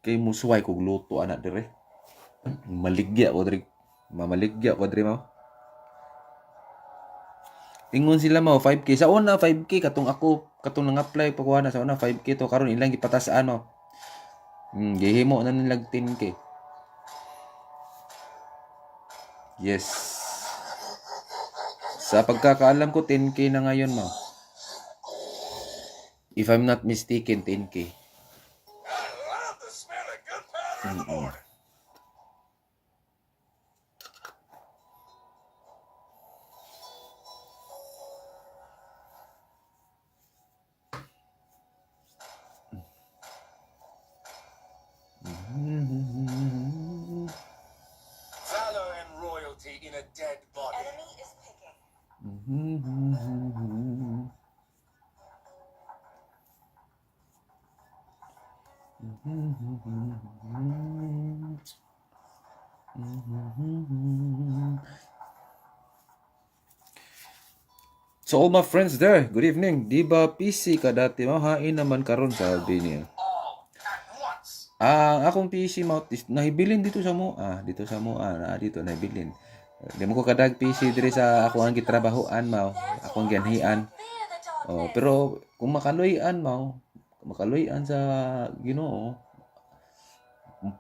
kay musuway kog luto ana dire. Maligya ko dire. Mamaligya ko dire mo. Ingon sila mo 5K sa una 5K katong ako katong nang-apply pa kuha na sa una 5K to karon ilang gipatas ano. Gihimo na nilag 10K. Yes. Sa pagkakaalam ko 10K na ngayon mo. If I'm not mistaken 10K. Valor and royalty in a dead body. Enemy is picking. So all my friends there, good evening. Di ba PC ka dati mo? Hain naman karon sabi niya. All at once. Akong PC mount is nahibilin dito sa mo. Dito sa mo. Dito nahibilin. Di mo ko kadag PC dire sa ako ang gitrabahoan mao. Ako ang ganhian. Oh, pero kung makaluyan mao, makaluyan sa Ginoo.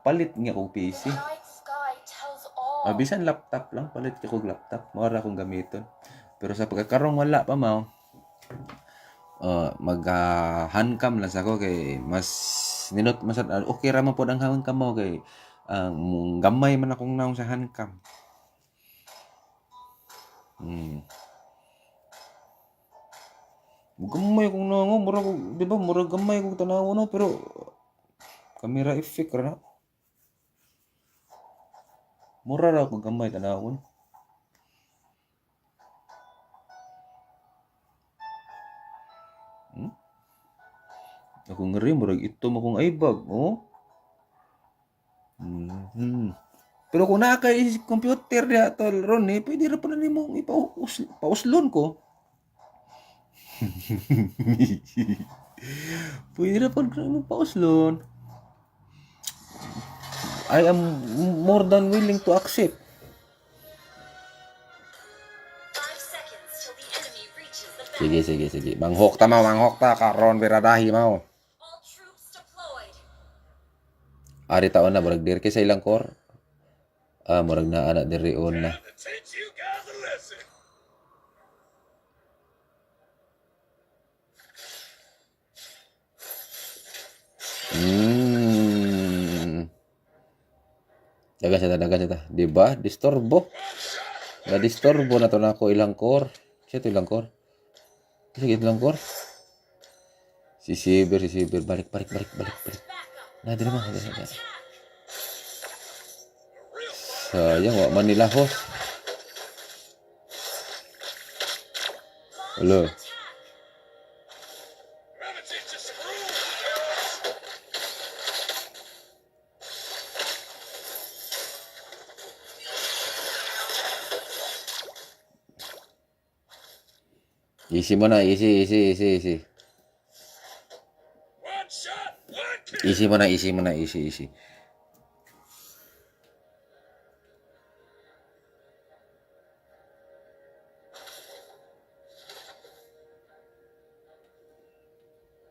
Palit nga og PC. Night sky tells all. Bisan laptop lang, palit ko og laptop. Mao ra akong gamiton. Pero sa pagkakaroon wala pa mao. Mag handcam lang sa ko kay mas ninot mas okay ra man pod ang handcam mo kay gamay man akong naong sa handcam. Gamay kong naong mura ko, di ba? Mura gamay kong tanaw no pero camera effect ra na. Mura ra ko gamay tanawon. Ako ngeri murag ito mo kong aibag, oh. Pero kung naa kay computer diha tol ron pwede ra pa na nimo ipauslon ko. Pwede ra pa nimo pauslon. I am more than willing to accept. 5 seconds till the enemy reaches the Sige. Manghok ta karon biradahi mao. All troops deployed. Ari taon na murag dir kay sa ilang core. Murag na ana diri on na. To teach you guys a lesson. Dagan siya ta. Di ba? Disturbo. Na disturbo na to na ako ilang core. Siya to ilang core. Sige ilang core. Si Sibir. Balik. Na, dili mo. Sayang, wak man nila host. Hello. Gonna teach you some rules. Isi mo na, isi. One shot, one kill. Isi mo na, isi.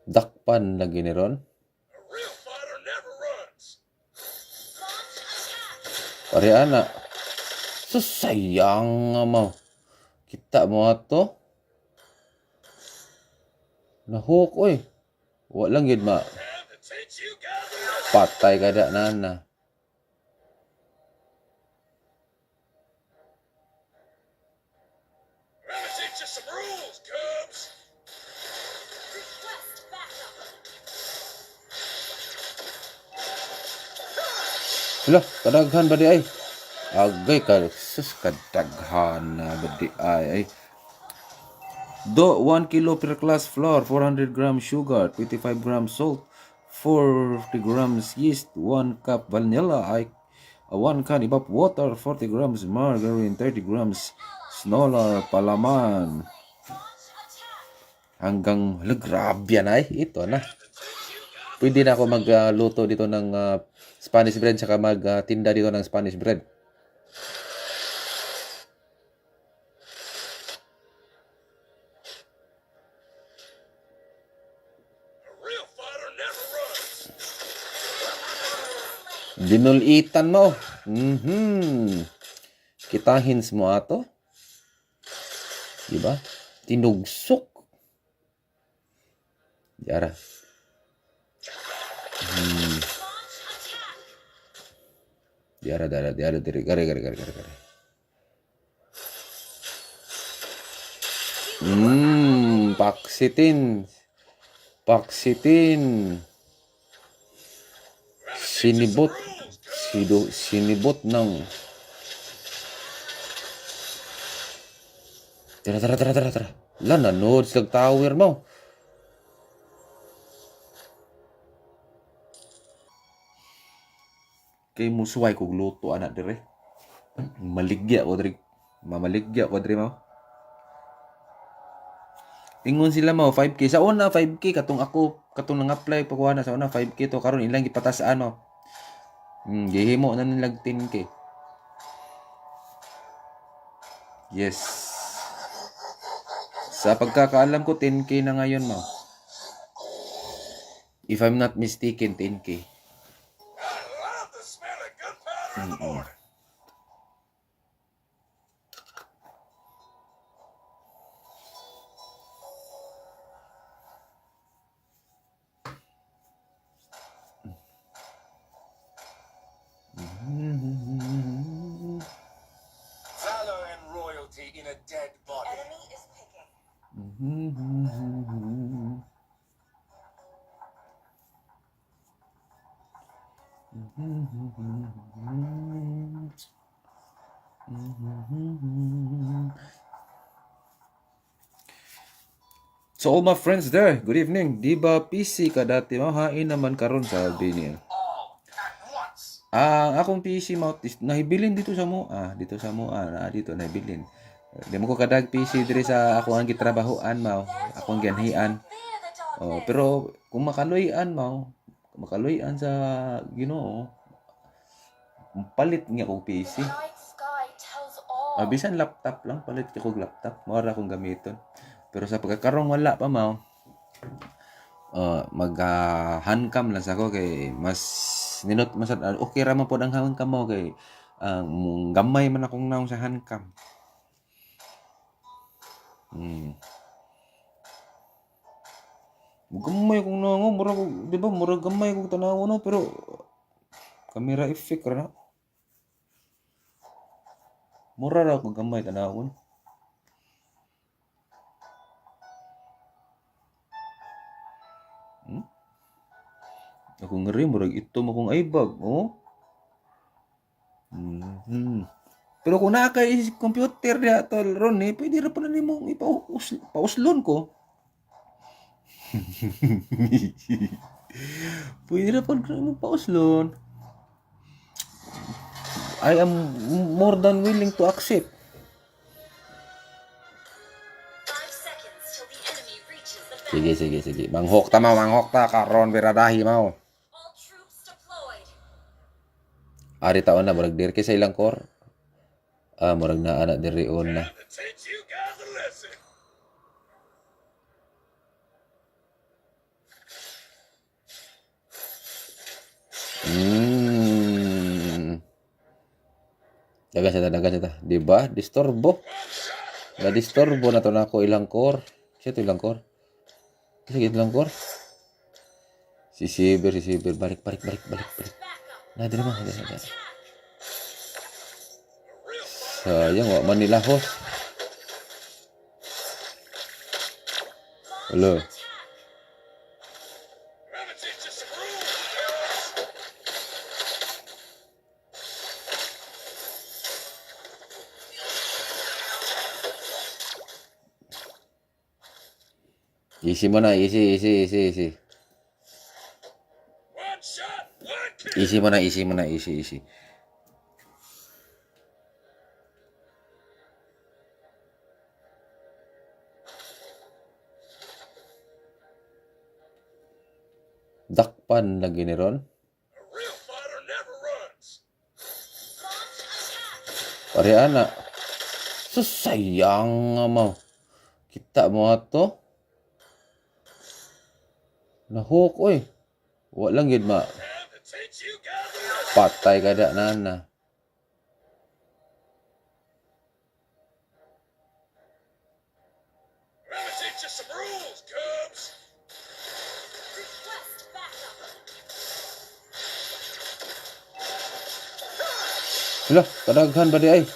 Dakpan lagi ni Ron. A real fighter never runs. Pare anak. Susayang nga mo. Kita mo ato. Nahuk oy. Wa lang gid ma. Time to teach you guys a lesson. Patay kada nana. Gonna teach you some rules, Cubs. Request backup. Hala, kadaghan ba di ay? Agay ka, sus kadaghan na ba di ay? Do 1 kilo per class flour, 400 grams sugar, 25 grams salt, 40 grams yeast, 1 cup vanilla, 1 can evap water, 40 grams margarine, 30 grams snola palaman. Hanggang grabe yan ay. Ito na. Pwede na ako magluto dito ng Spanish bread saka magtinda dito ng Spanish bread. A real fighter never runs. Dinulitan mo. Kitahins mo ato. Diba? Tinugsok. Yara. Yara, diri. Gari. Paksitin. Sinibot. Sinibot ng... Tara. Nanood sa tower mo. Kay musuway kog luto anak dire. Maligya ko dire. Mamaligya ko dire mo. Ingon sila mo 5K sa una 5K katong nang apply pagkuha na sa una 5K to karon ilang gipatasaan mo. Gihimo na nilag 10K. Yes. Sa pagkakaalam ko 10K na ngayon mo. If I'm not mistaken 10K. I love the smell of gunpowder in the morning. Valor and royalty in a dead body. Enemy is picking. So all my friends there, good evening. Di ba PC ka dati mo? Hain naman karon sa Albania. All at once. Akong PC mount is nahibilin dito sa mo. Dito sa mo. Dito nahibilin. Di mo ko kadag PC diri sa ako ang gitrabahoan mao. Ako ang ganhian. Fear the darkness. Oh, pero kung makaluyan mao, makaluyan sa Ginoo, palit nga og PC. The night sky tells all. Bisan laptop lang, palit ko og laptop. Mao ra akong gamiton. Pero sa pagkakaroon wala pa mao. Mag-handcam lang sa ako kay mas ninot masad okay ra man pod ang handcam mo kay gamay man akong naong sa handcam. Gamay kong naong murag di ba murag gamay kong tanaw no pero camera effect ra na. Mura ra ko gamay tanawon. Ako ngeri murag ito mo kong aibag, oh. Pero kung naa kay computer diha tol ron pwede ra pala nimo pauslon ko. Pwede ra pala nimo pauslon. I am more than willing to accept. 5 seconds till the enemy reaches the battle. Sige. Manghok ta karon biradahi mao. All troops deployed. Ari taon na murag dir kay sa ilang core. Murag na anak diri on na. Time to teach you guys a lesson. Dagan siya. Di ba? Disturbo. Na-disturbo na to na ako ilang core. Siya to ilang core. Sige, ilang core. Si Sibir. Balik. Na, dili mo. Sayang, wak man nila host. Hello. I'm gonna teach you some rules, cubs. Easy mo na, easy. One shot, one kill. Easy mo na, easy. Upan lagi ni ron. A real fighter never runs. Launch attack. Pare ana. Susayang nga mo. Kita mo ato. Nahuk oy. Wa lang gid ma. Time to teach you guys a lesson. Patay kada nana. Let me teach you some rules, Cubs. Request backup. Hala, kadaghan ba di ay?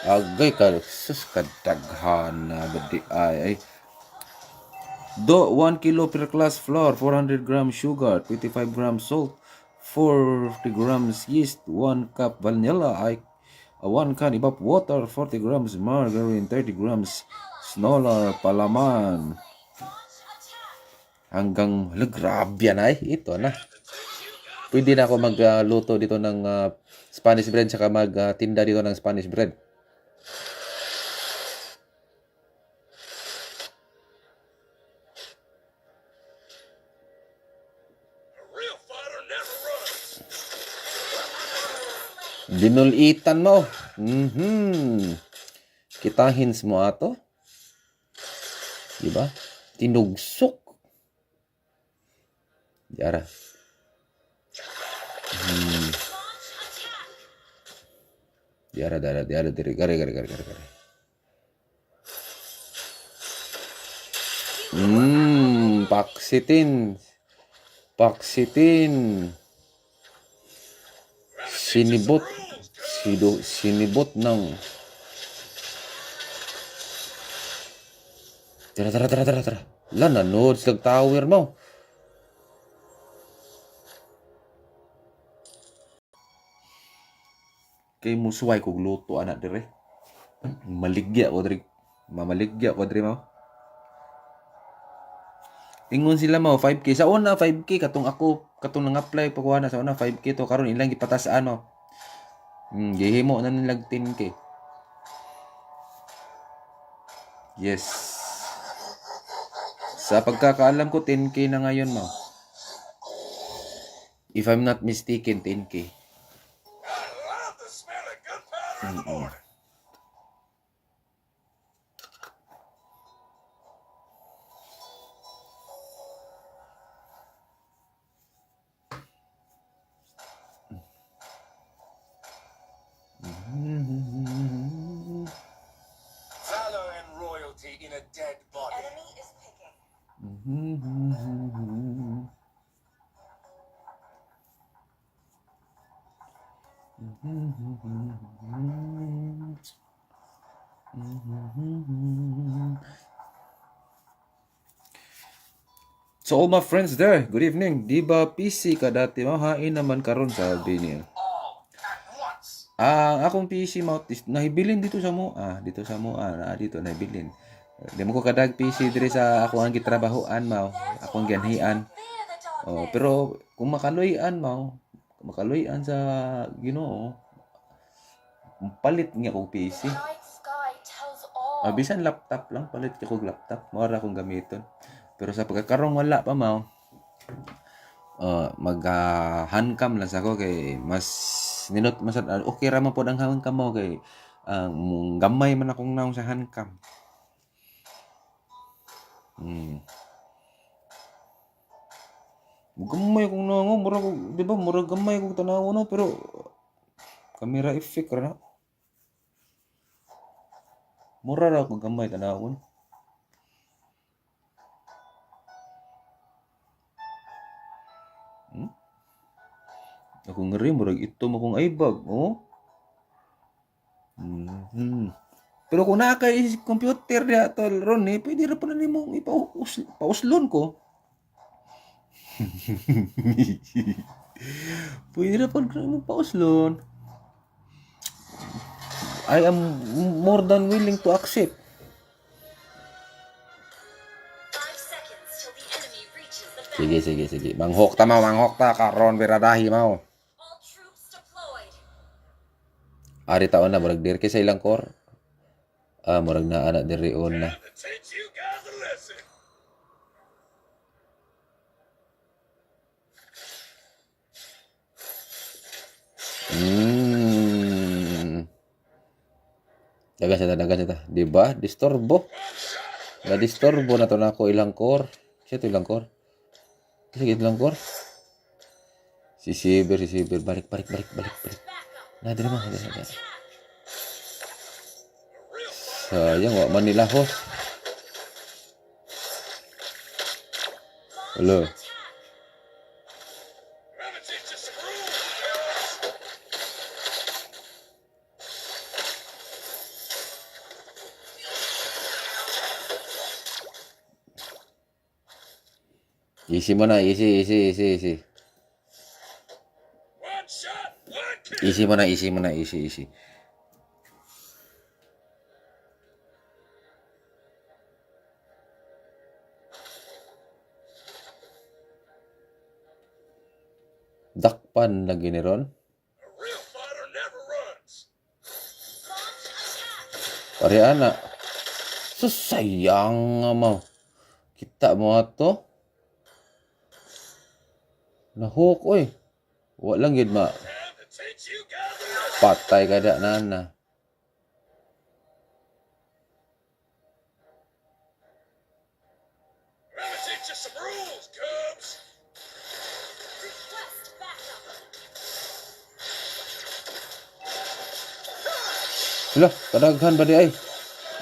Agay ka, sus kadaghan na ba di ay? Do 1 kilo per class flour, 400 grams sugar, 25 grams salt, 40 grams yeast, 1 cup vanilla, 1 can evap water, 40 grams margarine, 30 grams snola palaman. Launch attack. Hanggang, hala, grabe yan ay. Ito na. Pwede na ako magluto dito ng Spanish bread saka magtinda dito ng Spanish bread. A real fighter never runs. Dinulitan mo. Kitahins mo ato. Diba? Tinugsok. Yara. Launch attack. Yara, diri. Gari. Paksitin. Sinibot ng. Tara. La, nanood sa tower mo. Kay musuway kog luto anak dire. Maligya ko dire. Mamaligya ko dire mo. Ingon sila mo 5K sa una 5K katong nang apply pagkuha na sa una 5K to karon ilang gipatasaan mo. Gihimo na nilag 10K. Yes. Sa pagkakaalam ko 10K na ngayon mo. If I'm not mistaken 10K. I love the smell of gunpowder in the morning. Valor and royalty in a dead body. Enemy is picking. So all my friends there, good evening. Di ba PC ka dati mo? Hain naman karon sabi niya. All at once. Akong PC mount is nahibilin dito sa Mua. Dito nahibilin. Di mo ko kadag PC diri sa ako ang gitrabahoan mao. Akong ganhian. Fear the darkness. Oh, pero kung makaluyan sa Ginoo, palit nga ko PC. Night sky tells all. Bisan laptop lang, palit ko laptop. Mara akong gamiton. Pero sa pagkakarong wala pa mao. Mag handcam lang sa ako kay mas ninot mas okay ra man pod ang handcam mo kay gamay man akong naong sa handcam. Gamay kong naong mura ko, di ba? Mura gamay kong tanaw no pero camera effect ra na. Mura ra ko gamay tanawon. Ako ngeri murag ito mo kong aibag, oh. Pero kung naa kay computer diha tol ron pwede ra pa na nimo pauslon ko. Pwede ra pa nimo pauslon. I am more than willing to accept. 5 seconds till the enemy reaches the battle. Sige. Manghok ta karon biradahi mao. All troops deployed. Ari taon na murag dir kay sa ilang core. Murag na ana diri on na. Time to teach you guys a lesson. Dagan siya ta. Diba? Disturbo. Na-disturbo na to na ako ilang core. Siya to ilang core. Sige, ilang core. Si Sibir. Balik. Nah, dari mana? Sayang, wak Manila host. Halo. I'm gonna teach you some rules, cubs. Isi mana? Isi. One shot, one kill. Isi mana? Dakpan lagi ni Ron. A real fighter never runs. Pare anak. Susayang mo. Kita mo ato. Nahuk oy. Wa lang gid ma. Time to teach you guys a lesson. Patay kada nana. I'm gonna teach you some rules, cubs. Request backup. Lah, kadaghan ba di ay?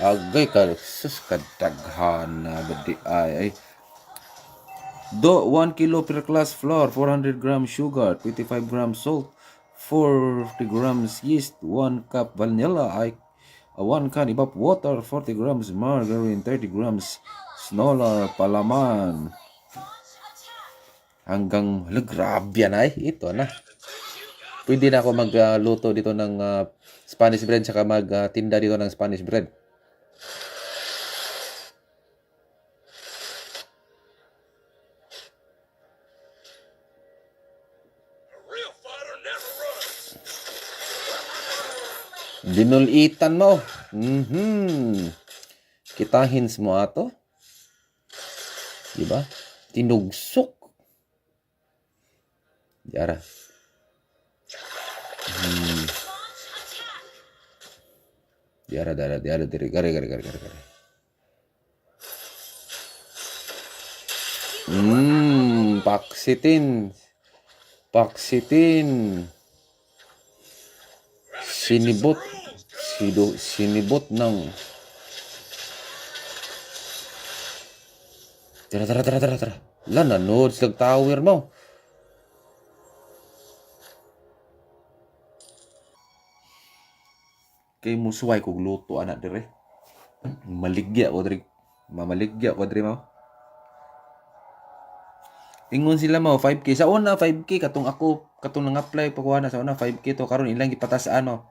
Agay ka, sus kadaghan na ba di ay? 1 kilo per class flour, 400 grams sugar, 25 grams salt, 40 grams yeast, 1 cup vanilla, 1 can of water, 40 grams margarine, 30 grams snola, palaman. Hanggang, grabe yan ay. Ito na. Pwede na ako magluto dito ng Spanish bread saka magtinda dito ng Spanish bread. A real fighter never runs. Dinulitan mo. Kitahin mo ato. Diba? Tinugsok. Diara. Diara, diri. Gare. Paksitin. Sinibot ng. Tara. Lan, nanood silang tower mo. Kay musuway kog luto anak dire. Maligya ko dire. Mamaligya ko dire mo. Ingon sila mo 5K sa una 5K katong nang apply pa kuha na sa una 5K to karon ilang gipatasaan mo.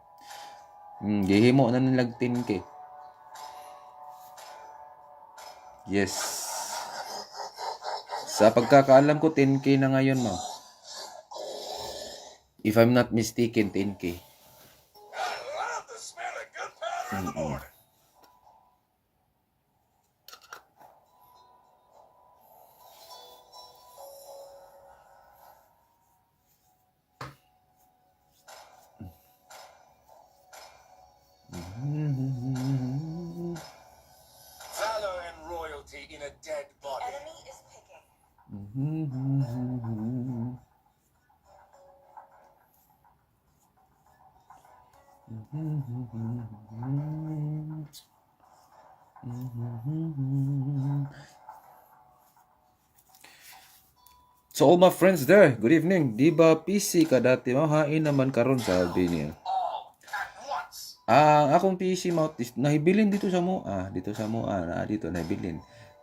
Gihimo na nilag 10K. Yes. Sa pagkakaalam ko 10K na ngayon mo. If I'm not mistaken 10K. I love the smell of gunpowder in the morning. Valor and royalty in a dead body. Enemy is picking. So all my friends there, good evening. Di ba PC ka dati mo? Hain naman karon sabi niya. All at once. Akong PC mount is nahibilin dito sa mo. Dito sa mo. Dito nahibilin.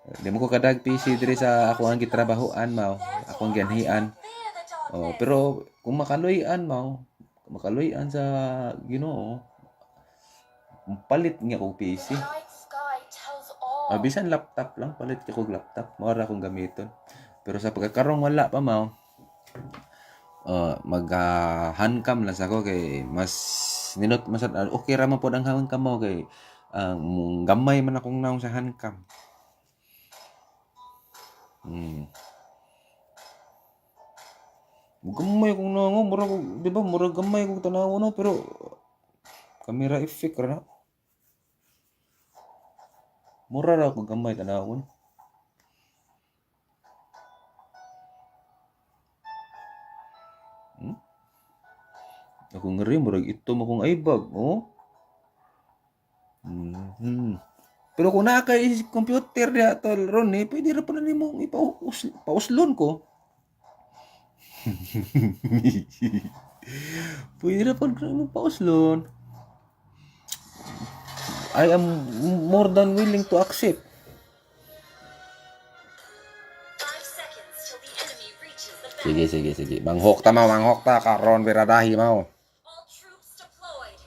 Di mo ko kadag PC diri sa ako ang gitrabahoan mo. Ako ang ganhian. Fear the darkness. Oh, pero kung makaluyan mo, makaluyan sa Ginoo, palit nga og PC. Night sky tells all. Bisan laptop lang, palit ko og laptop. Mora akong gamiton. Pero sa pagkakaroon wala pa mo. Mag-handcam lang sa ako kay mas ninot masad okay ra man pod ang handcam mo kay gamay man akong naong sa handcam. Gamay kong nango, murag, di ba, murag gamay kong tanaw no, pero camera effect ra na. Mura ra ko gamay tanawon. Ako nga rin, murag ito mo kong aibag, oh. Pero kung nakakay computer niya, tol, ron, pwede ra pa na nimo ipauslon ko. Pwede ra pa na nimo pauslon. I am more than willing to accept. 5 seconds till the enemy reaches the Sige, battle. sige, sige. Manghok ta, manghok ta, karon biradahi mau. All troops deployed.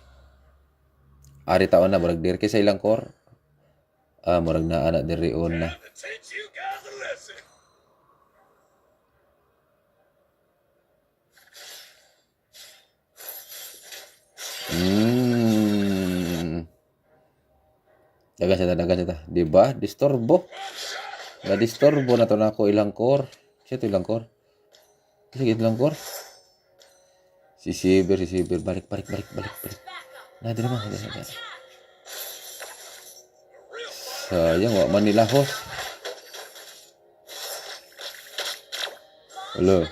Ari taon na, murag dir kay sa ilang kor. Murag na anak diri on na. Time to teach you guys a lesson. Dagan siya ta. Di ba? Disturbo. Na disturbo na to na ako ilang kor. Siya to ilang kor. Sige, ilang kor. Si Sibir. Balik. Na, dili mo. Sayang, wak man nila host. Hello.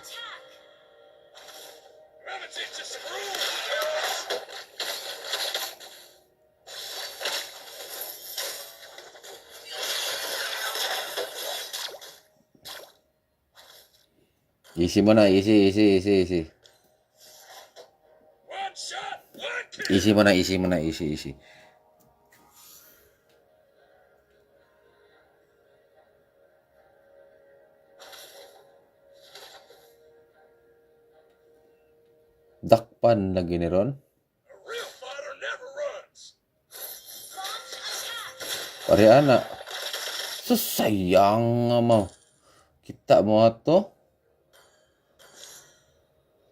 Gonna teach you some rules. Easy mo na, easy. One shot, one kill. Easy mo na, easy. Dakpan lagi ni Ron. A real fighter never runs. Launch attack. Pare anak. Susayang nga mo. Kita mo ato.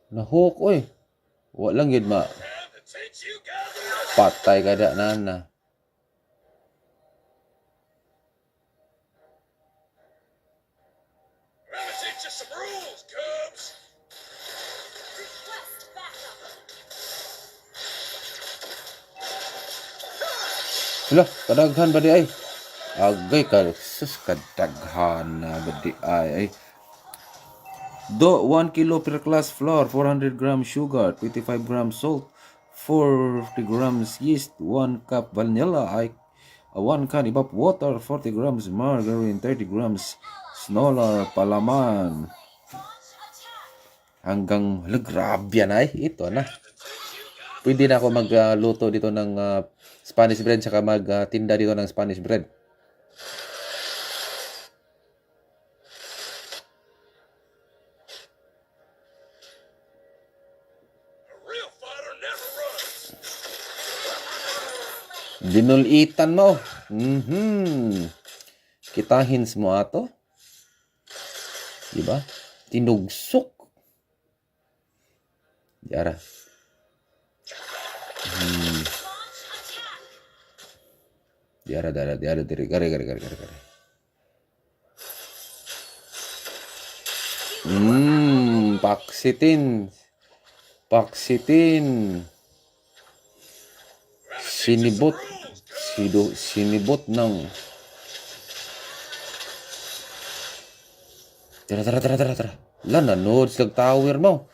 Nahuk, oy. Walang gid ma. Time to teach you guys a lesson. Patay kada nana. Gonna teach you some rules, Cubs. Request backup. Hala, kadaghan ba di ay? Agay ka, sus kadaghan na ba di ay? Do 1 kilo per class flour, 400 grams sugar, 25 grams salt, 40 grams yeast, 1 cup vanilla, 1 can ibap water, 40 grams margarine, 30 grams snola palaman. Hanggang, hala, grabe yan ay. Ito na. Pwede na ako magluto dito ng Spanish bread saka magtinda dito ng Spanish bread. A real fighter never runs. Dinulitan mo. Kitahins mo ato. Diba? Tinugsok. Yara. Yara, diri. Gari. Paksitin. Sinibot ng Tara. Lan, nanood sa tower mo.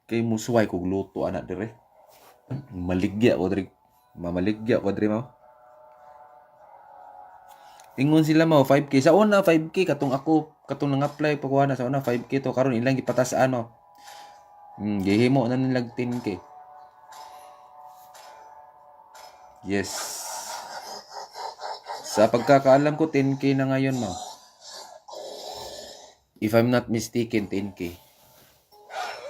Kay musuway kog luto anak dire. Mamaligya ko dire mo. Ingon sila mo 5K sa una 5K katong nang apply pagkuha na sa una 5K to karon ilang gipatasaan mo. Gihimo na nilag 10K. Yes. Sa pagkakaalam ko 10K na ngayon mo. If I'm not mistaken 10K. I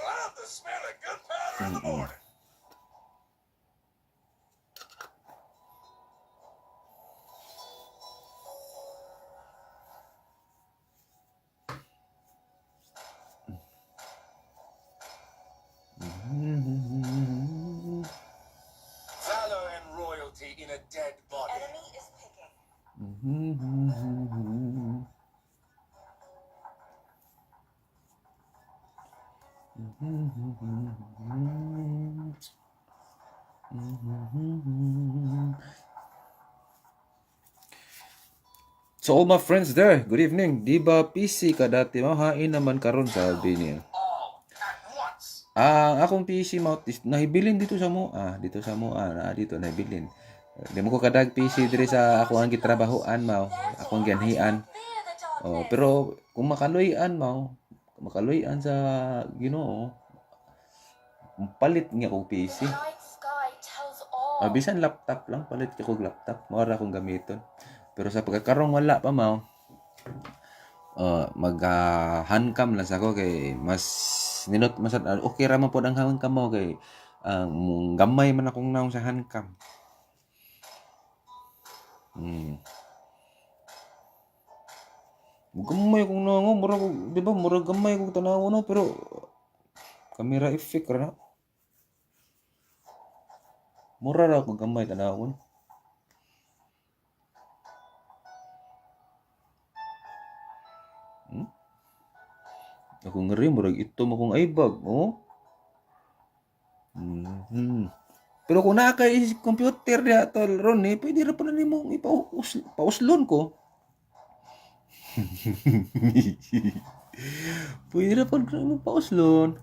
love the smell of gunpowder in the morning. Valor and royalty in a dead body. Enemy is picking. So all my friends there, good evening. Di ba PC ka dati mo? Hain naman karon sabi niya. All at once. Akong PC mount is nahibilin dito sa mo. Dito sa mo. Dito nahibilin. Di mo ko kadag PC diri sa ako ang gitrabahoan mao. Akong ganhian. Pero kung makaluyan mao, makaluyan sa Ginoo, palit nga kong PC. Night sky tells all. Bisan laptop lang, palit ko kog laptop. Mora akong gamiton. Pero sa pagkakarong wala pa mao. Mag handcam lang sa ko kay mas ninot mas okay ra man pod ang handcam mo kay gamay man akong naong sa handcam. Gamay kong naong mura ko, di ba? Mura gamay kong tanaw no pero camera effect ra na. Mura ra ko gamay tanawon. Ako ngeri murag ito mo kong aibag, oh. Pero kung naa kay computer diha tol ron pwede ra pa na nimo ipauslon ko. Pwede ra pa nimo pauslon.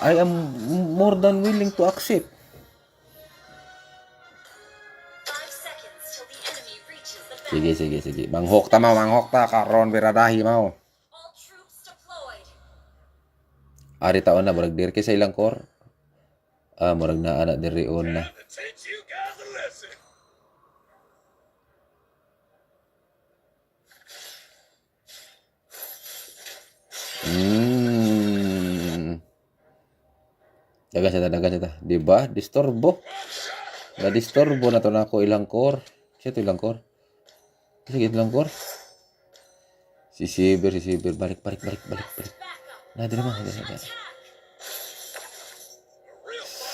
I am more than willing to accept. 5 seconds till the enemy reaches the battle. Sige. Manghok ta karon biradahi mao. All troops deployed. Ari taon na murag dir kay sa ilang core. Murag na ana diri on na. To teach you guys a lesson. Dagan siya ta. Di ba? Disturbo. Na-disturbo na to na ako ilang core. Siya to ilang core. Sige, ilang core. Si Sibir. Balik. Na, dili mo.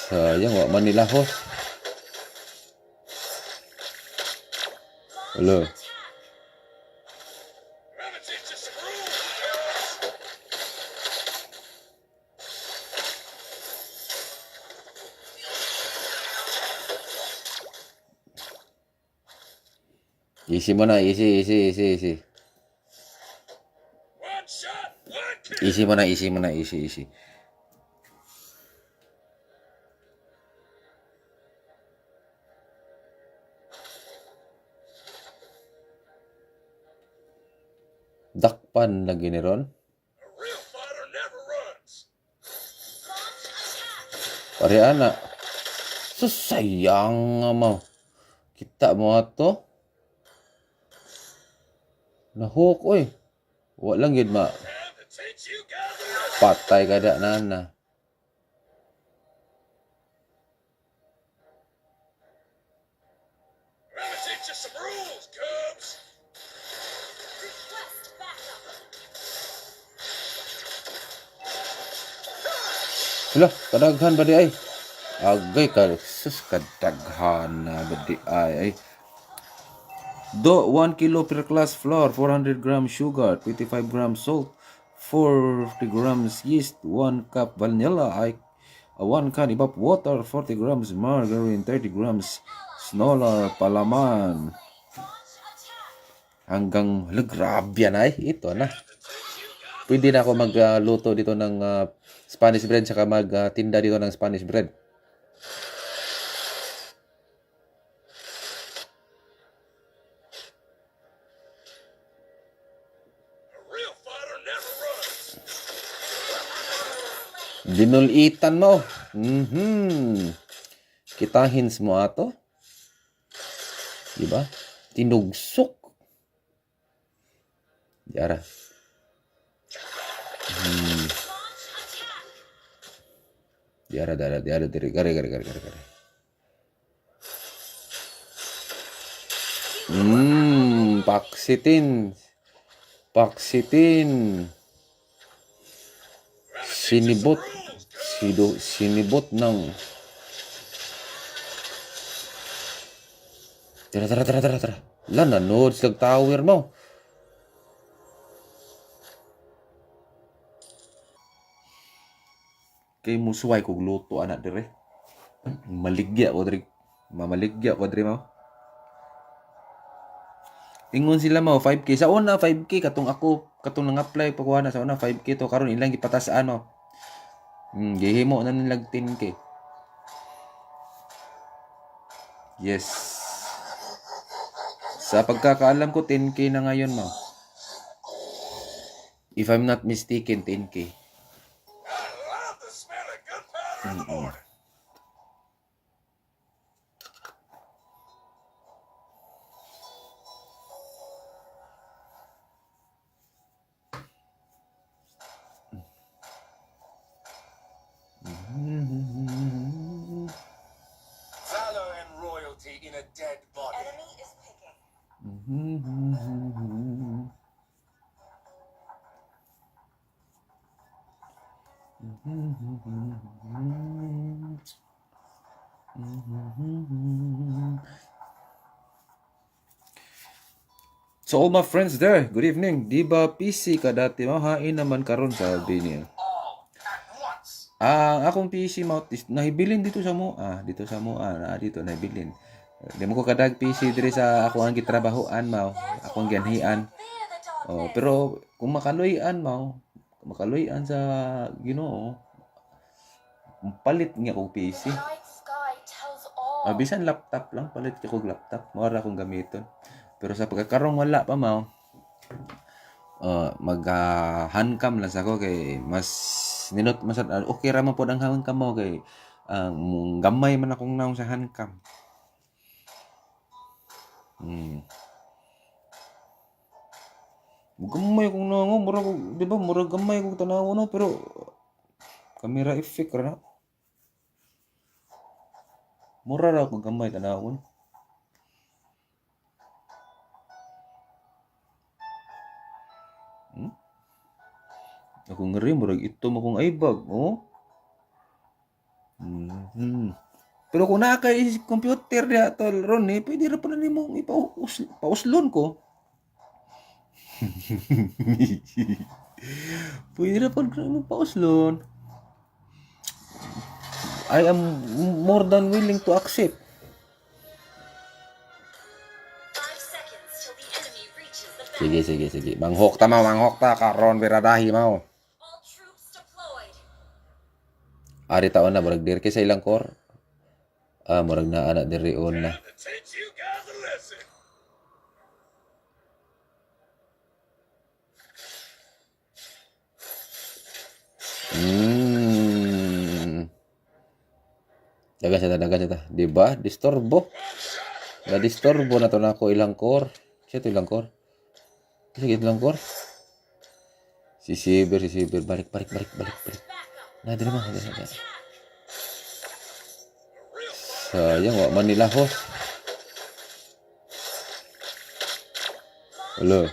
Sayang, wak man nila host. Hello. Gonna teach you some rules. Easy mo na, easy. One shot, one kill. Easy mo na, easy. Dakpan lagi ni Ron. A real fighter never runs. Pare anak. Susayang nga mo. Kita mo ato. Nahuk oy. Wa lang gid ma. Time to teach you guys a lesson. Patay kada nana. Gonna teach you some rules, Cubs. Request backup. Hala, kadaghan ba di ay? Agay ka, sus kadaghan na ba di ay? 1 kilo per class flour, 400 grams sugar, 25 grams salt, 40 grams yeast, 1 cup vanilla, 1 can evap water, 40 grams margarine, 30 grams snola palaman. Hanggang, grabe yan ay. Ito na. Pwede na ako magluto dito ng Spanish bread saka magtinda dito ng Spanish bread. A real fighter never runs. Dinulitan mo. Kitahins mo ato. Diba? Tinugsok. Diara. Diara, diri. Gare. Paksitin. Sinibot ng Tara. Nanood silang tower mo. kay musuway kog luto ana dire. Maligya ko dire. Mamaligya ko dire mo. Ingon sila mo 5K sa una 5K katong ako katong nang-apply pa kuha na sa una 5K to karon ilang gipatasaan mo. Gihimo na nilag 10K. Yes. Sa pagkakaalam ko 10K na ngayon mo. If I'm not mistaken 10K. I love the smell of gunpowder in the morning. Valor and royalty in a dead body. Enemy is picking. So all my friends there, good evening. Di ba PC ka dati mo? Hain naman karon sa Albania. All at once. Akong PC mount is nahibilin dito sa Moa. Dito sa Moa, dito nahibilin. Di mo ko kadag PC diri sa ako ang gitrabahoan mao. Ako ang ganhian. Fear the darkness. Oh, pero kung makaluyan mao, makaluyan sa Ginoo, palit nga og PC. The night sky tells all. Bisan laptop lang, palit ko og laptop. Mao ra akong gamiton. Pero sa pagkakarong wala pa mao. Mag-handcam lang sa ko kay mas ninot masad okay ra man pod ang handcam mo kay gamay man akong naong sa handcam. Gamay kong naong murag di ba murag gamay kong tanaw no pero camera effect ra na. Mura ra ko gamay tanawon. Ako ngeri murag ito mo kong aibag, oh. Pero kung naa kay computer diha tol ron pwede ra pa na nimo ipauslon ko. Pwede ra pa nimo pauslon. I am more than willing to accept. 5 seconds till the enemy reaches the Sige. Manghok ta karon biradahi mao. All troops deployed. Ari taon na murag dir kay sa ilang core. Murag na ana diri on na. Time to teach you guys a lesson. Dagan sa ta. Di ba? Disturbo. Na disturbo na to na ako ilang core. Siya to ilang core. Sige ilang core. Si Sibir. Balik. Na dili mo. Sayang wa man nila host. Hello.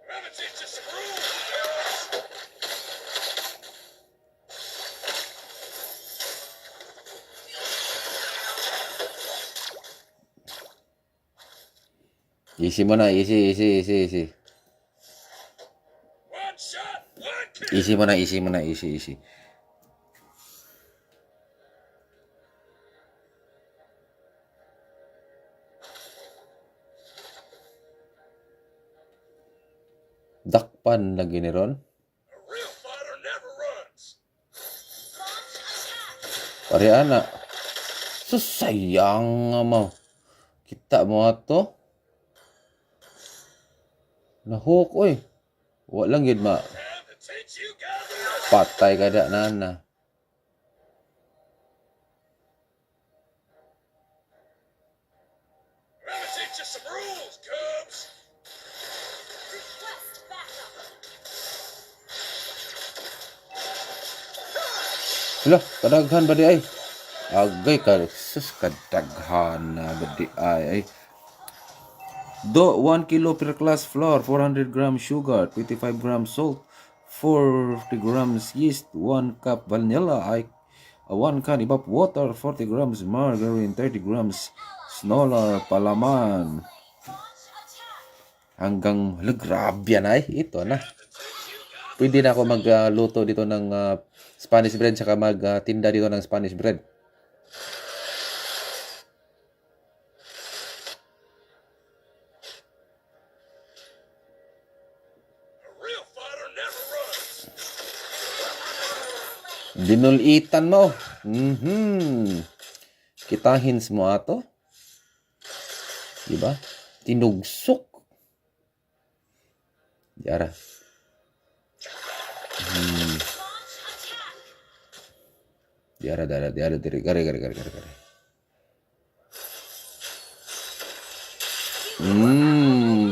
Gonna teach you some rules, kids. Easy mo na, easy. One shot, one kill. Easy mo na, easy. Dakpan lagi ni Ron. A real fighter never runs. Pare anak. Susayang mo. Kita mo ato. Nahuk oy. Wa lang gid ma. Time to teach you guys a lesson. Patay kada nana. Gonna teach you some rules, Cubs. Request backup. Hala, kadaghan ba di ay? Agay ka, sus kadaghan na ba di ay? Do 1 kilo per class flour, 400 grams sugar, 25 grams salt, 40 grams yeast, 1 cup vanilla, 1 can ibap water, 40 grams margarine, 30 grams snola palaman. Hanggang grabe yan ay. Ito na. pwede na ako magluto dito ng Spanish bread saka magtinda dito ng Spanish bread. A real fighter never runs. Dinulitan mo. Kitahins mo ato. Diba? Tinugsok. Yara. Yara, diri. Gari.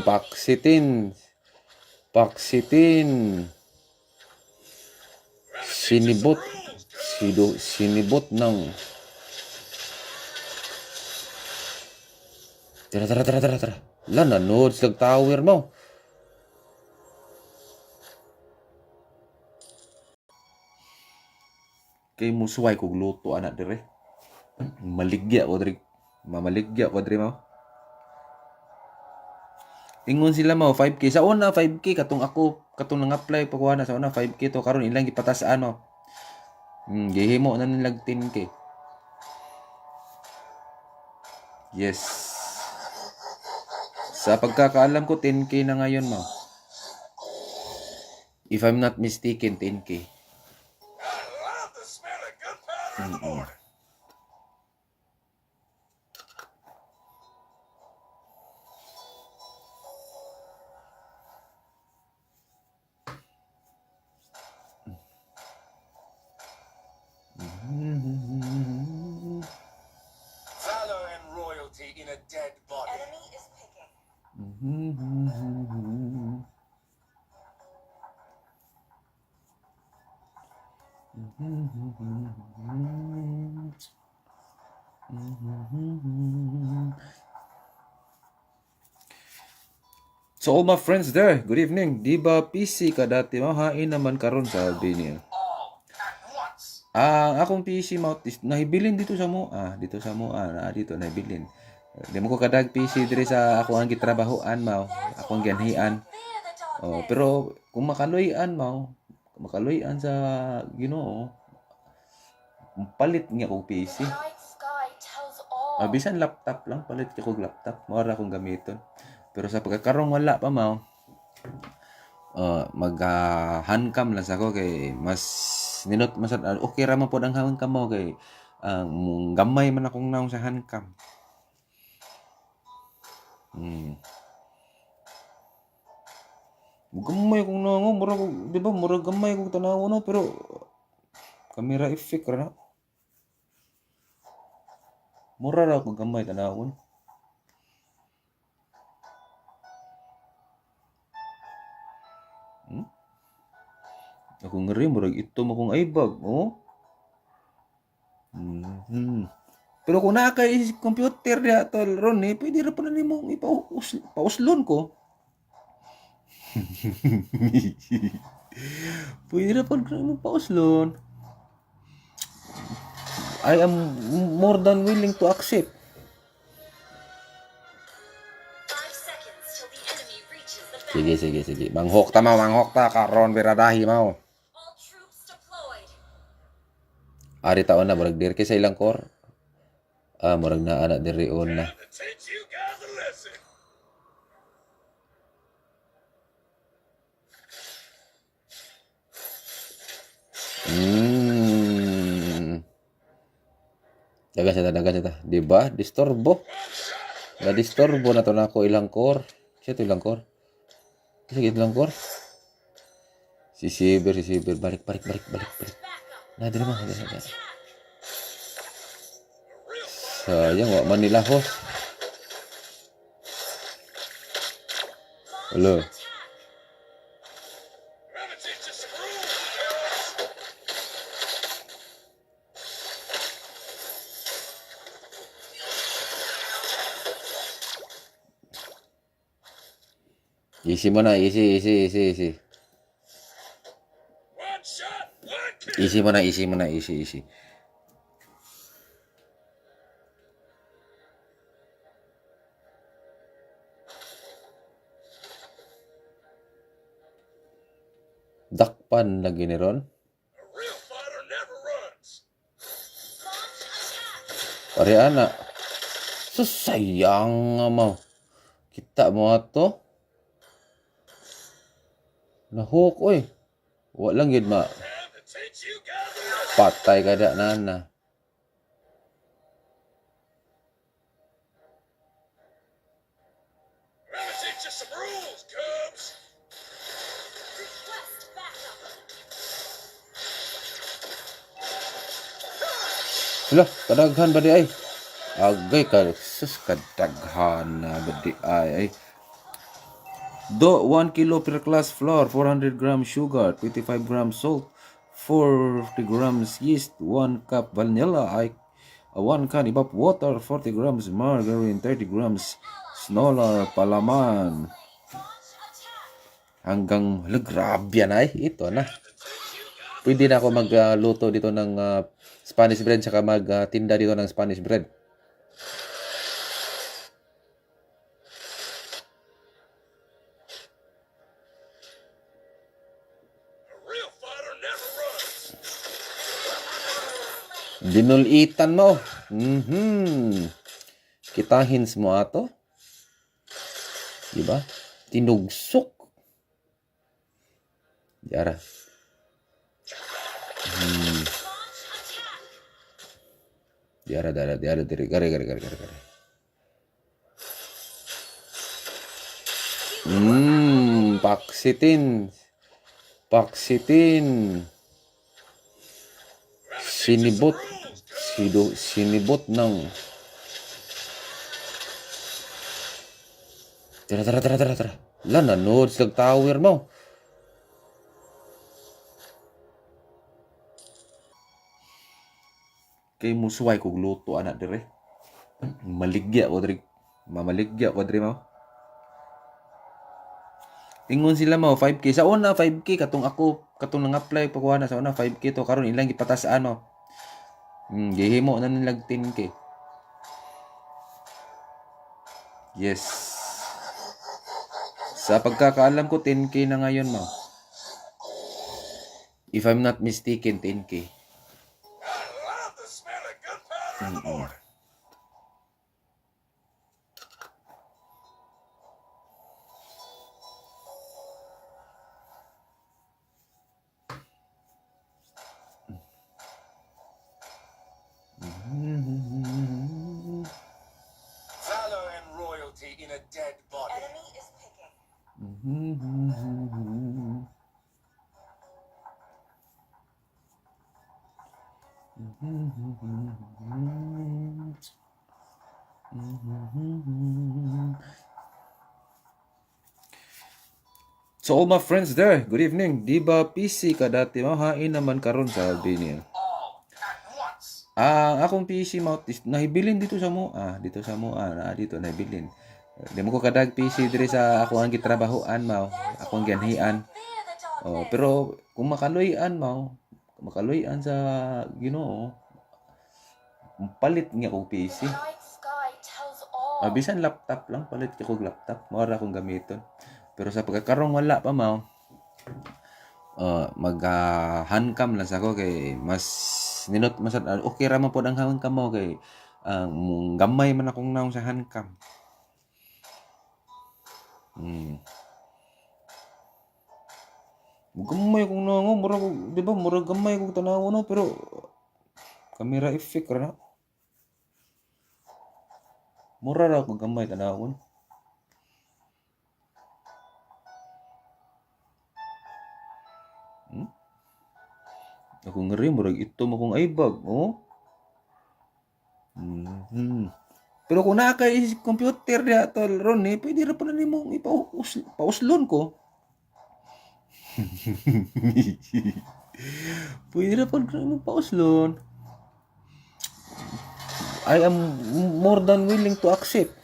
Paksitin. Sinibot ng... Tara. Nanood sa tower mo. Kay musuway kog luto anak dire. Maligya ko dire. Mamaligya ko dire mo. Ingon sila mo 5K sa una 5K katong nang-apply pagkuha na sa una 5K to karon ilang gipatasaan mo. Gihimo na nilag 10K. Yes. Sa pagkakaalam ko 10K na ngayon mo. If I'm not mistaken 10K. I love the smell of gunpowder in the morning. Valor and royalty in a dead body. Enemy is picking. So all my friends there, good evening. Di ba PC ka dati mo? Hain naman karon sabi niya. All at once. Ang akong PC mount is nahibilin dito sa mo. Dito sa mo. Dito nahibilin. Di mo ko kadag PC diri sa ako ang gitrabahoan mao. Ako ang gianhian. Fear the darkness. Pero kung makaluyan mao, makaluyan sa Ginoo. Palit nga kong PC. The night sky tells all. Bisan laptop lang, palit ko laptop. Mara akong gamiton. Pero sa pagkakarong wala pa mao. Mag handcam lang sa ko kay mas ninot mas okay ra man pod ang handcam mo kay gamay man akong naong sa handcam. Gamay kong naong mura ko, di ba? Mura gamay kong tanaw no pero camera effect ra na. Mura ra akong gamay tanawon. Ako ngeri murag ito mo kong aibag, oh. Pero kung naa kay computer diha tol ron pwede ra pa na nimo pauslon ko. Pwede ra pa nimo pauslon. I am more than willing to accept. 5 seconds till the enemy reaches the battle. Sige. Manghok ta karon biradahi mao. All troops deployed. Ari taon na murag dir kay sa ilang core. Murag na anak diri on na. Time to teach you guys a lesson. Dagan siya ta. Di ba? Disturbo. Na disturbo na to na ako ilang core. Siya to ilang core. Sige ilang core. Si Sibir. Balik. Na diri mo. Sayang wa man nila host. Hello. I'm gonna teach you some rules. Easy mo na, easy. One shot, one kill. Easy mo na, easy. Duck Pan lagi ni ron. A real fighter never runs. Launch attack. Pare ana. Susayang nga mo. Kita mo ato. Nahok oy. Wa lang yun Time to teach you guys a lesson. patay kada nana. Let me teach you some rules, Cubs. Request backup. Hala, kadaghan ba di ay? Agay ka, sus kadaghan na ba di ay? Do 1 kilo per class flour, 400 grams sugar, 25 grams salt, 40 grams yeast, 1 cup vanilla, 1 can evap water, 40 grams margarine, 30 grams snola palaman. Hanggang, hala, grabe yan ay. Ito na. Pwede na ako magluto dito ng Spanish bread saka magtinda dito ng Spanish bread. A real fighter never runs. Dinulitan mo. Kitahin mo ato. Diba? Tinugsok. Diara. Diara, diri. Gare. Paksitin. Sinibot ng. Tara. Wala, nanood silang tower mo. Kay musuway kog luto anak dire. Mamaligya ko dire mo. Ingon sila mo 5K sa una 5K katong nang apply pagkuha na sa una 5K to karon ilang gipatasaan mo. Gihimo na nilag 10K. Yes. Sa pagkakaalam ko 10K na ngayon mo. If I'm not mistaken 10K. I love the smell of gunpowder in the morning. Valor and royalty in a dead body. Enemy is picking. So all my friends there, good evening. Di ba PC ka dati mo? Hain naman karon sa Albania. All at once. Akong PC mount is nahibilin dito sa Mua. Dito nahibilin. Di mo ko kadag PC dire sa ako ang gitrabahoan mao. Ako ang ganhian. Fear the darkness. Oh, pero kung makaluyan sa Ginoo, palit nga kog PC. Night sky tells all. Bisan laptop lang, palit ko kog laptop. Mao ra akong gamiton. Pero sa pagkakarong wala pa mao. Mag-handcam lang sa ako kay mas okay ra man pod ang handcam mo kay gamay man akong naong sa handcam. Gamay kong naong di ba murag gamay kong tanaw no pero camera effect ra na. Mura ra ko gamay tanawon. Ako ngeri murag ito mo kong aibag, oh. Pero kung nakakay computer diha tol ron pwede ra pa na nimo ipauslon ko. Pwede ra pa nimo pauslon. I am more than willing to accept. 5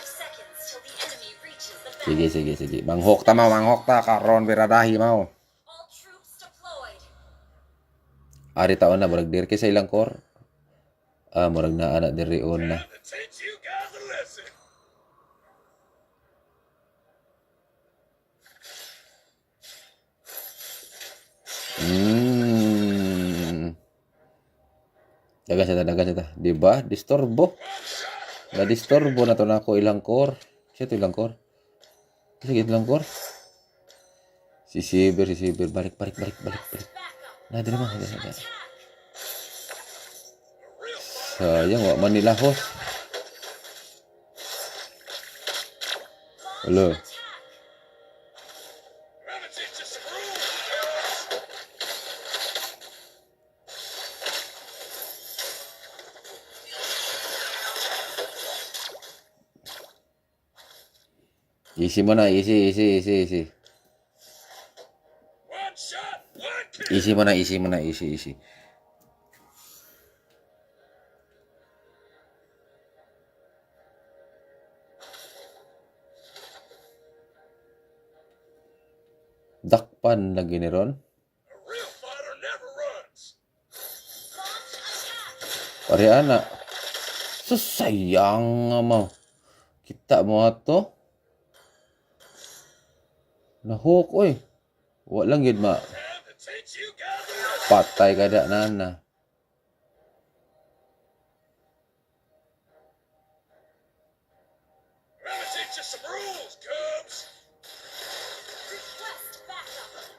seconds till the enemy reaches the battle. Sige. Manghok ta karon biradahi mao. All troops deployed. Ari taon na murag dir kay sa ilang core. Murag na ana diri on na. Time to teach you guys a lesson. Dagan siya ta. Di ba? Disturbo. Na-disturbo na to na ako ilang core. Siya to ilang core. Sige, ilang core. Si Sibir. Balik. Nah, dali mo. Sayang, wak man nila host. Hello. Gonna teach you some rules, cubs. Easy mo na, easy. One shot, one kill. Easy mo na, easy. Dakpan lagi ni Ron. A real fighter never runs. Pare anak. Susayang mo. Kita mo ato. Nahuk oy. Wa lang gid ma. Time to teach you guys a lesson. Patay kada nana. Gonna teach you some rules, cubs. Request backup.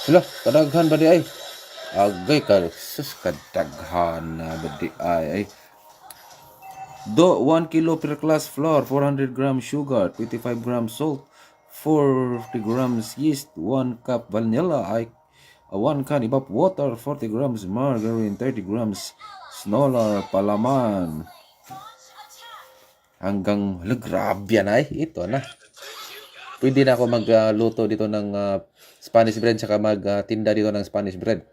Sila, kadaghan ba di ay? Agay ka, sus kadaghan na ba di ay? Do 1 kilo per class flour, 400 grams sugar, 25 grams salt, 40 grams yeast, 1 cup vanilla, 1 can evap water, 40 grams margarine, 30 grams snolar, palaman. Hanggang, grabe yan ay. Ito na. Pwede na ako magluto dito ng Spanish bread saka magtinda dito ng Spanish bread.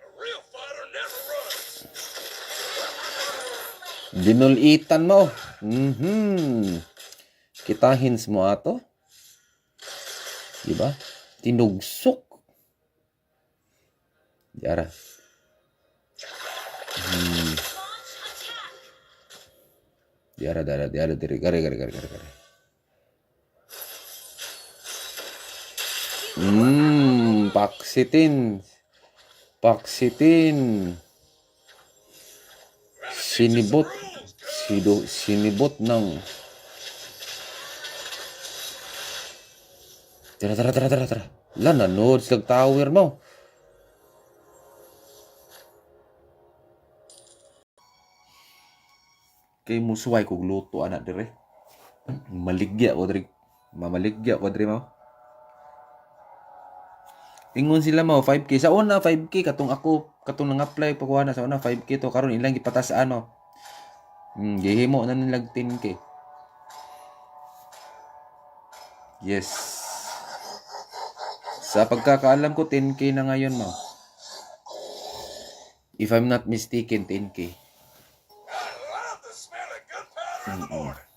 A real fighter never runs. Dinulitan mo. Kitahins mo ato. Diba? Tinugsok. Diara. Diara, diri. Gari. Paksitin. Sinibot ng. Tara. Nanood sa tower mo. Kay musuway kog luto anak dire. Mamaligya ko dire mo. Ingon sila mo 5K sa una 5K katong nang-apply pa kuha na sa una 5K to karon ilang gipatasaan mo. Gihimo na nilag 10K. Yes. Sa pagkakaalam ko 10K na ngayon mo. If I'm not mistaken 10K. I love the smell of gunpowder in the morning.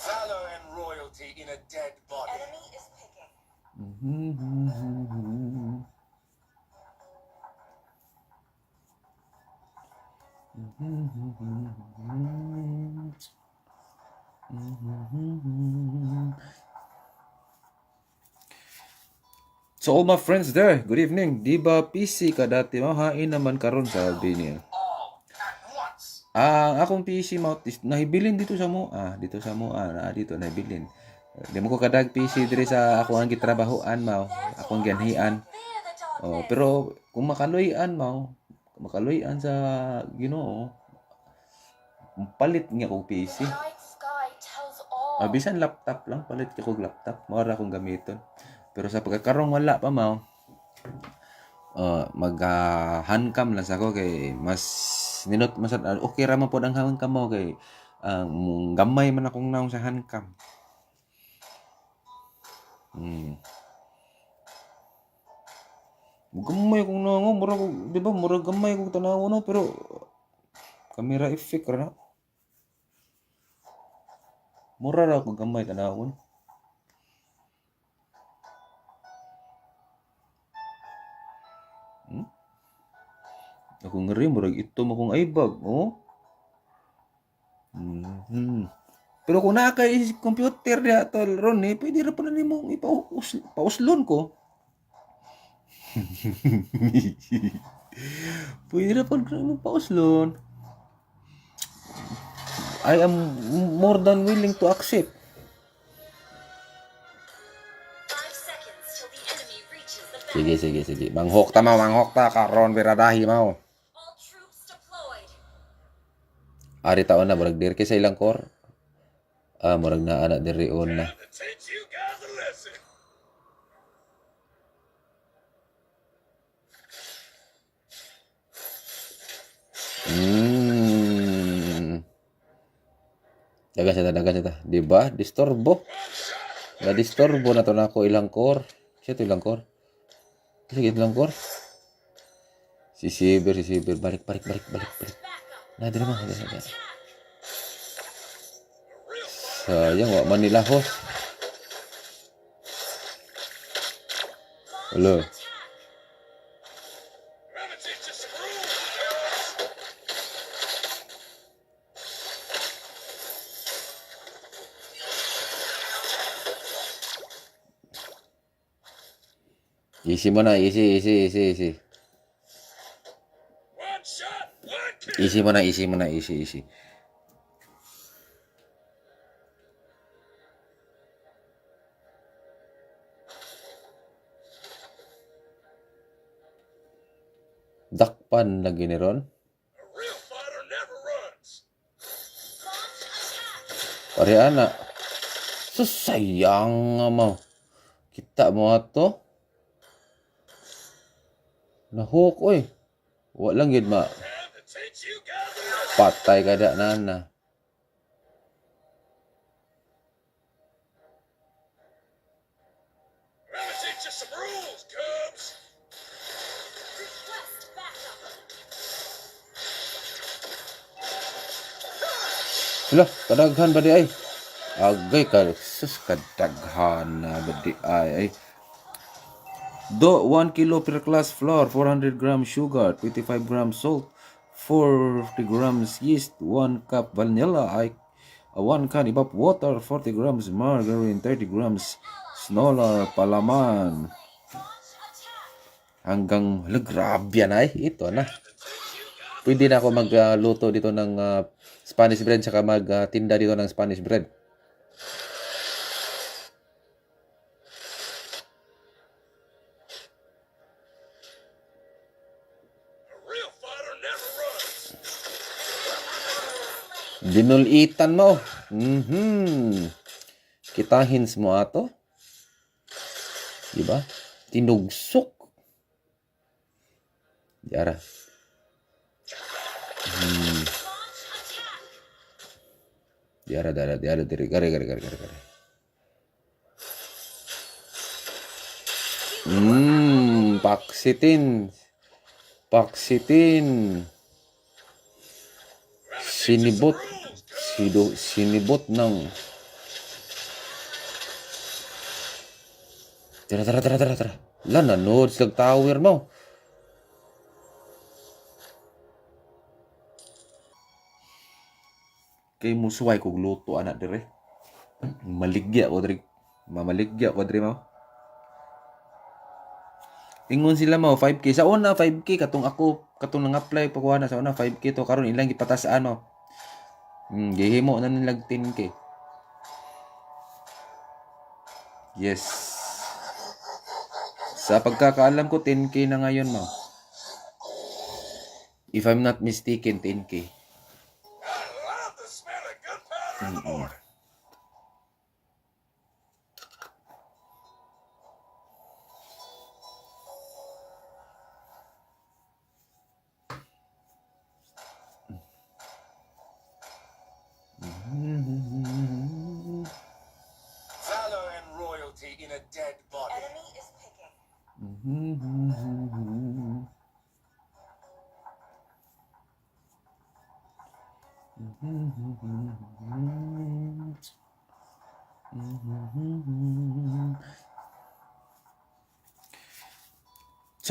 Valor and royalty in a dead body. Enemy is picking. So all my friends there, good evening. Di ba PC ka dati mahain naman karon sabi niya. All at once. Akong PC mount is nahibilin dito sa Moa, dito nahibilin. Di mo ko kadag PC diri sa ako ang gitrabahoan mao, akong gianhian. Fear the darkness. Oh, pero kung makaluyan sa Ginoo, palit nga kong PC. Night sky tells all. Bisan laptop lang, palit ko laptop, mara akong gamiton. Pero sa pagkakarong wala pa mao. Mag-handcam lang sa ako kay mas ninot masad okay ra man pod ang handcam mo kay gamay man akong naong sa handcam. Gamay kong nango, mura ko, di ba, mura gamay kong tanaw no, pero camera effect ra na. Mura ra kong gamay tanawon. Ako nga rin, murag ito akong ibag, oh. Pero kung nakaka computer niya, tol, Ron, pwede ra pa na nimo pauslon ko. Pwede ra pa na nimo pauslon. I am more than willing to accept. 5 seconds till the enemy reaches the Sige, battle. sige, sige. Manghok ta, karon biradahi mo. All troops deployed. Ari taon na, murag dir kay sa ilang core. Murag na anak diri on na. Time to teach you guys a lesson. Dagan siya ta. Diba? Disturbo. Na-disturbo na to na ako ilang core. Siya to ilang core. Sige, ilang core. Si Sibir. Balik. Na, dili mo. Sayang, wak man nila host. Hello. I'm gonna teach you some rules. Easy mo na, easy. One shot, one kill. Easy mo na, easy. Dakpan lagi ni Ron. A real fighter never runs. Pare anak. Susayang nga mo. Kita mo ato. Nahuk, oy. Wa lang yun ma. Time to teach you guys a lesson. Patay kada nana. I'm gonna teach you some rules, Cubs. Request backup. Sila, kadaghan ba di ay? Agay ka, sus kadaghan na ba di ay? Do 1 kilo per class flour, 400 grams sugar, 25 grams salt, 40 grams yeast, 1 cup vanilla, 1 can ibap water, 40 grams margarine, 30 grams snola, palaman. Hanggang, grabe yan ay. Ito na. Pwede na ako magluto dito ng Spanish bread saka magtinda dito ng Spanish bread. A real fighter never runs. Dinulitan mo. Kitahins mo ato. Diba? Tinugsok. Diara. Diara, diri. Gare. Paksitin. Sinibot ng Tara. Nanood sa tower mo. Kay musuway kog luto anak dire. Mamaligya ko dire mo. Ingon sila mo 5K sa una 5K katong nang apply pagkuha na sa una 5K to karon ilang gipatasaan mo. Gihimo na nilag 10K. Yes. Sa pagkakaalam ko 10K na ngayon mo. If I'm not mistaken 10K. I love the smell of gunpowder in the morning. Valor and royalty in a dead body. Enemy is picking. So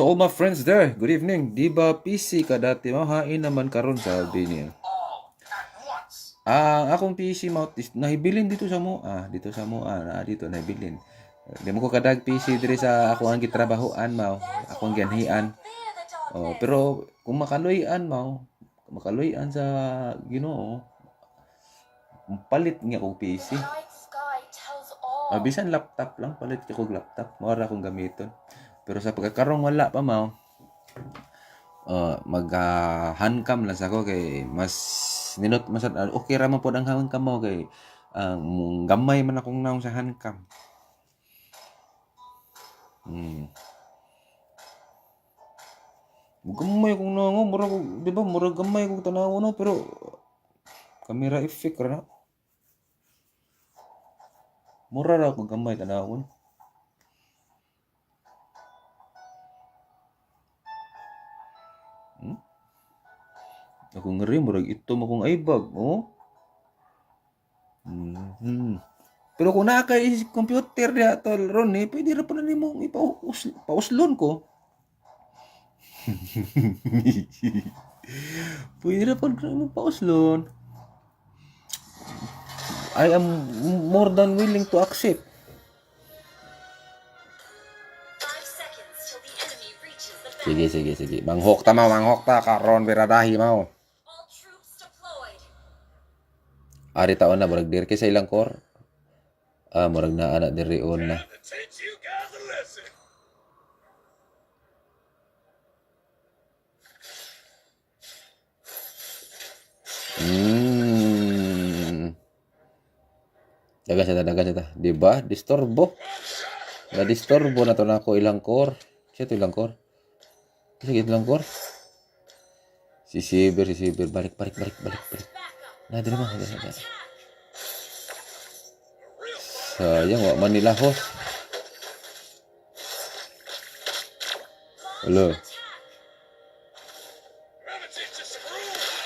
all my friends there, good evening. Di ba PC ka dati mo? Hain naman karon sabi niya. All at once. Akong PC mount is nahibilin dito sa mo. Dito sa mo. Dito nahibilin. Di mo ko kadag PC diri sa ako ang gitrabahoan mao. Ako ang ganhian. Oh, pero kung makaluyan mao, makaluyan sa Ginoo, palit nga og PC. Night sky tells all. Bisan laptop lang, palit ko og laptop. Mora akong gamiton. Pero sa pagkakarong wala pa mao. Mag handcam lang sa ko kay mas ninot mas okay ra man pod ang handcam mo kay gamay man akong naong sa handcam. Gamay kong naong mura ko, di ba? Mura gamay kong tanaw no pero camera effect ra na. Mura ra ko gamay tanawon. Ako ngeri murag ito mo kong aibag, oh. Pero kung naa kay computer diha tol ron pwede ra pa na nimo pauslon ko. Pwede ra pa nimo pauslon. I am more than willing to accept. 5 seconds till the enemy reaches the Sige. Manghok ta karon biradahi mao. All troops deployed. Ari taon na murag dir kay sa ilang core. Murag na ana diri on na. To teach you guys a lesson. Dagan siya ta. Di ba? Disturbo. Na disturbo na to na ako ilang core. Siya to ilang core. Sige ilang core. Si Sibir. Balik. Na, dali mo. Sayang, wak man nila host. Hello. Gonna teach you some rules.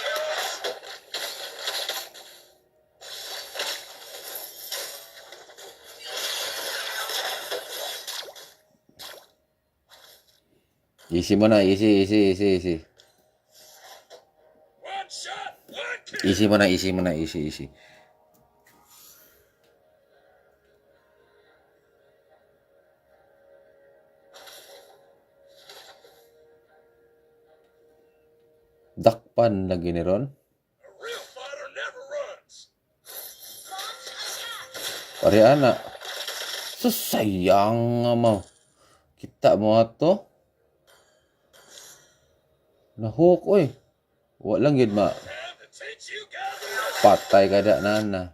Easy mo na, easy. One shot, one kill. Easy mo na. Dakpan lagi ni ron. A real fighter never runs. Pare anak. Sayang nga mo. Kita mo ato. Nahuk oy. Wa lang gid ma. Time to teach you guys a lesson. Patay kada nana.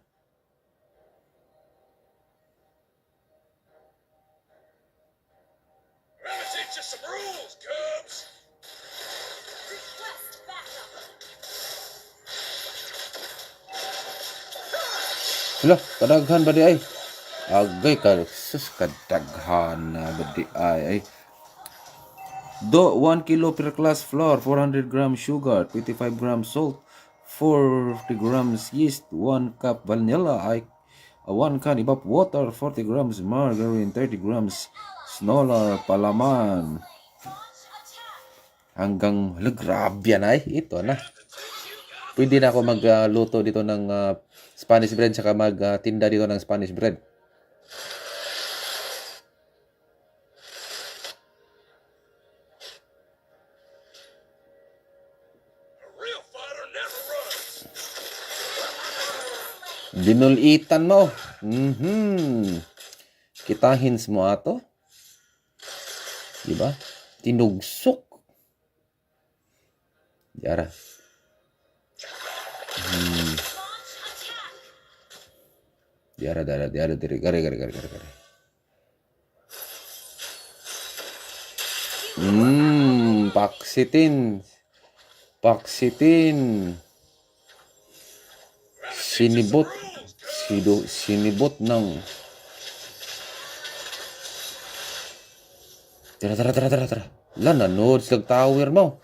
Gonna teach you some rules, Cubs. Request backup. Hala, kadaghan ba di ay? Agay ka, sus kadaghan na ba di ay? 1 kilo per class flour, 400 grams sugar, 25 grams salt, 40 grams yeast, 1 cup vanilla, 1 can evap water, 40 grams margarine, 30 grams snola palaman. Hanggang, grabe yan ay. Ito na. Pwede na ako magluto dito ng Spanish bread saka magtinda dito ng Spanish bread. A real fighter never runs. Dinulitan mo. Kitahins mo ato. Diba? Tinugsok. Diara. Diara, diri. Gari. Paksitin. Sinibot ng. Tara. Lan, nanood sa tower mo.